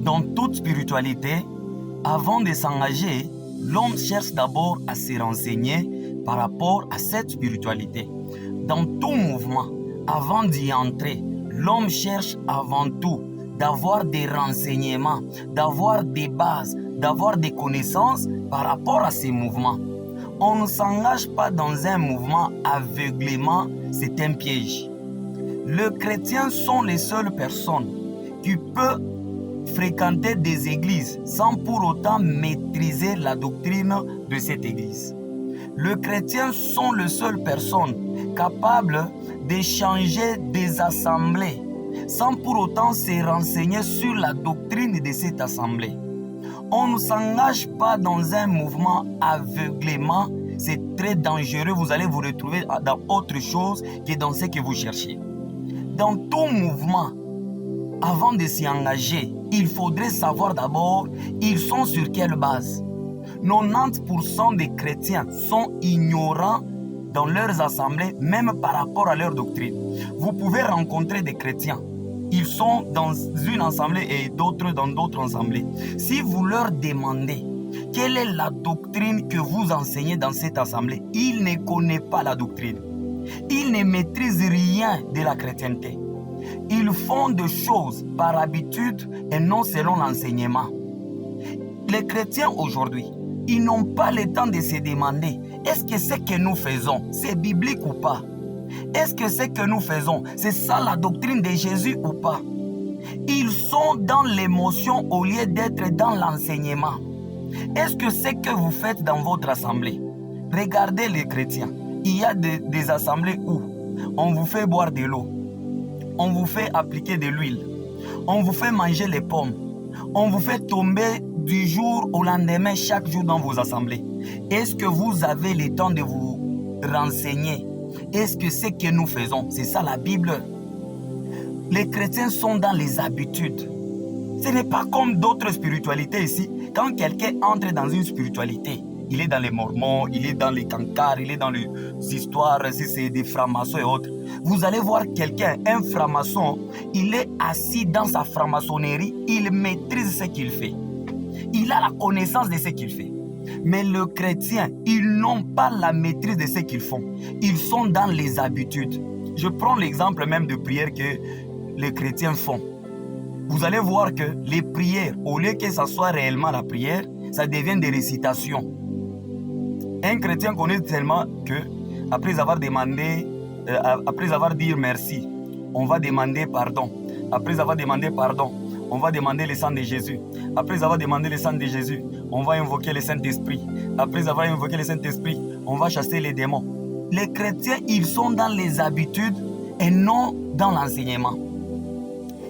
Dans toute spiritualité, avant de s'engager, l'homme cherche d'abord à se renseigner par rapport à cette spiritualité. Dans tout mouvement, avant d'y entrer, l'homme cherche avant tout d'avoir des renseignements, d'avoir des bases, d'avoir des connaissances par rapport à ces mouvements. On ne s'engage pas dans un mouvement aveuglément, c'est un piège. Les chrétiens sont les seules personnes qui peuvent fréquenter des églises sans pour autant maîtriser la doctrine de cette église. Les chrétiens sont les seules personnes capables d'échanger des assemblées sans pour autant se renseigner sur la doctrine de cette assemblée. On ne s'engage pas dans un mouvement aveuglément, c'est très dangereux, vous allez vous retrouver dans autre chose que dans ce que vous cherchez. Dans tout mouvement, avant de s'y engager, il faudrait savoir d'abord, ils sont sur quelle base. 90% des chrétiens sont ignorants dans leurs assemblées, même par rapport à leur doctrine. Vous pouvez rencontrer des chrétiens. Ils sont dans une assemblée et d'autres dans d'autres assemblées. Si vous leur demandez quelle est la doctrine que vous enseignez dans cette assemblée, ils ne connaissent pas la doctrine. Ils ne maîtrisent rien de la chrétienté. Ils font des choses par habitude et non selon l'enseignement. Les chrétiens aujourd'hui, ils n'ont pas le temps de se demander est-ce que ce que nous faisons, c'est biblique ou pas? Est-ce que ce que nous faisons, c'est ça la doctrine de Jésus ou pas? Ils sont dans l'émotion au lieu d'être dans l'enseignement. Est-ce que ce que vous faites dans votre assemblée, regardez les chrétiens, il y a des assemblées où on vous fait boire de l'eau, on vous fait appliquer de l'huile, on vous fait manger les pommes, on vous fait tomber du jour au lendemain chaque jour dans vos assemblées. Est-ce que vous avez le temps de vous renseigner? Est-ce que ce que nous faisons, c'est ça la Bible? Les chrétiens sont dans les habitudes. Ce n'est pas comme d'autres spiritualités ici. Quand quelqu'un entre dans une spiritualité, il est dans les mormons, il est dans les cancars, il est dans les histoires, si c'est des francs-maçons et autres. Vous allez voir quelqu'un, un franc-maçon, il est assis dans sa franc-maçonnerie, il maîtrise ce qu'il fait. Il a la connaissance de ce qu'il fait. Mais les chrétiens, ils n'ont pas la maîtrise de ce qu'ils font. Ils sont dans les habitudes. Je prends l'exemple même de prières que les chrétiens font. Vous allez voir que les prières, au lieu que ça soit réellement la prière, ça devient des récitations. Un chrétien connaît tellement que, après avoir demandé, après avoir dit merci, on va demander pardon. Après avoir demandé pardon, on va demander le sang de Jésus. Après avoir demandé le sang de Jésus, on va invoquer le Saint-Esprit. Après avoir invoqué le Saint-Esprit, on va chasser les démons. Les chrétiens, ils sont dans les habitudes et non dans l'enseignement.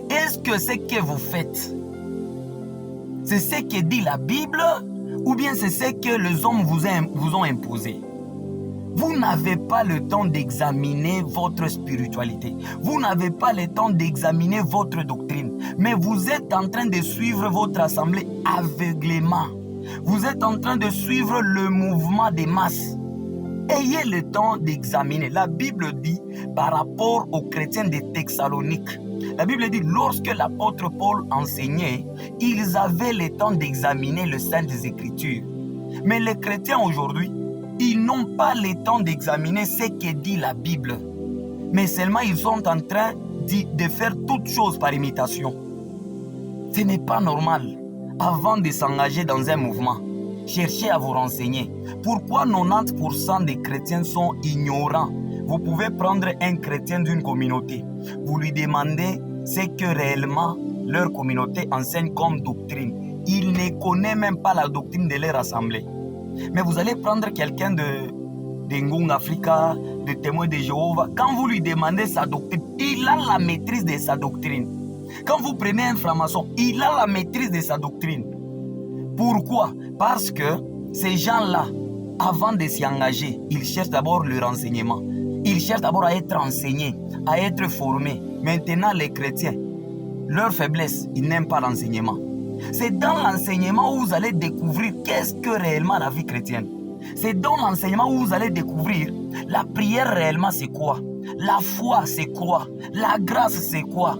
Est-ce que ce que vous faites, c'est ce que dit la Bible ou bien c'est ce que les hommes vous ont imposé? Vous n'avez pas le temps d'examiner votre spiritualité. Vous n'avez pas le temps d'examiner votre doctrine. Mais vous êtes en train de suivre votre assemblée aveuglément. Vous êtes en train de suivre le mouvement des masses. Ayez le temps d'examiner. La Bible dit par rapport aux chrétiens de Thessalonique. La Bible dit lorsque l'apôtre Paul enseignait, ils avaient le temps d'examiner les Saintes Écritures. Mais les chrétiens aujourd'hui, ils n'ont pas le temps d'examiner ce que dit la Bible. Mais seulement ils sont en train de faire toutes choses par imitation. Ce n'est pas normal. Avant de s'engager dans un mouvement, cherchez à vous renseigner. Pourquoi 90% des chrétiens sont ignorants? Vous pouvez prendre un chrétien d'une communauté. Vous lui demandez ce que réellement leur communauté enseigne comme doctrine. Il ne connaît même pas la doctrine de leur assemblée. Mais vous allez prendre quelqu'un de Ngung Africa, de Témoins de Jéhovah. Quand vous lui demandez sa doctrine, il a la maîtrise de sa doctrine. Quand vous prenez un franc-maçon, il a la maîtrise de sa doctrine. Pourquoi? Parce que ces gens-là, avant de s'y engager, ils cherchent d'abord le renseignement. Ils cherchent d'abord à être enseignés, à être formés. Maintenant, les chrétiens, leur faiblesse, ils n'aiment pas l'enseignement. C'est dans l'enseignement où vous allez découvrir qu'est-ce que réellement la vie chrétienne. C'est dans l'enseignement où vous allez découvrir la prière réellement c'est quoi, la foi c'est quoi, la grâce c'est quoi.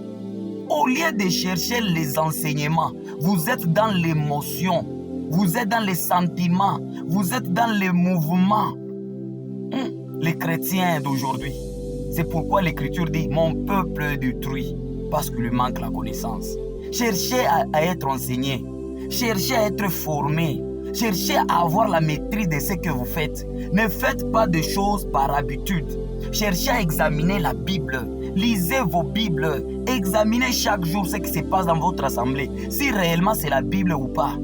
Au lieu de chercher les enseignements, Vous êtes dans l'émotion. Vous êtes dans les sentiments. Vous êtes dans les mouvements. Les chrétiens d'aujourd'hui. C'est pourquoi l'Écriture dit « Mon peuple est détruit » parce qu'il lui manque la connaissance. Cherchez à être enseigné. Cherchez à être formé. Cherchez à avoir la maîtrise de ce que vous faites. Ne faites pas de choses par habitude. Cherchez à examiner la Bible. Lisez vos Bibles. Examinez chaque jour ce qui se passe dans votre assemblée. Si réellement c'est la Bible ou pas.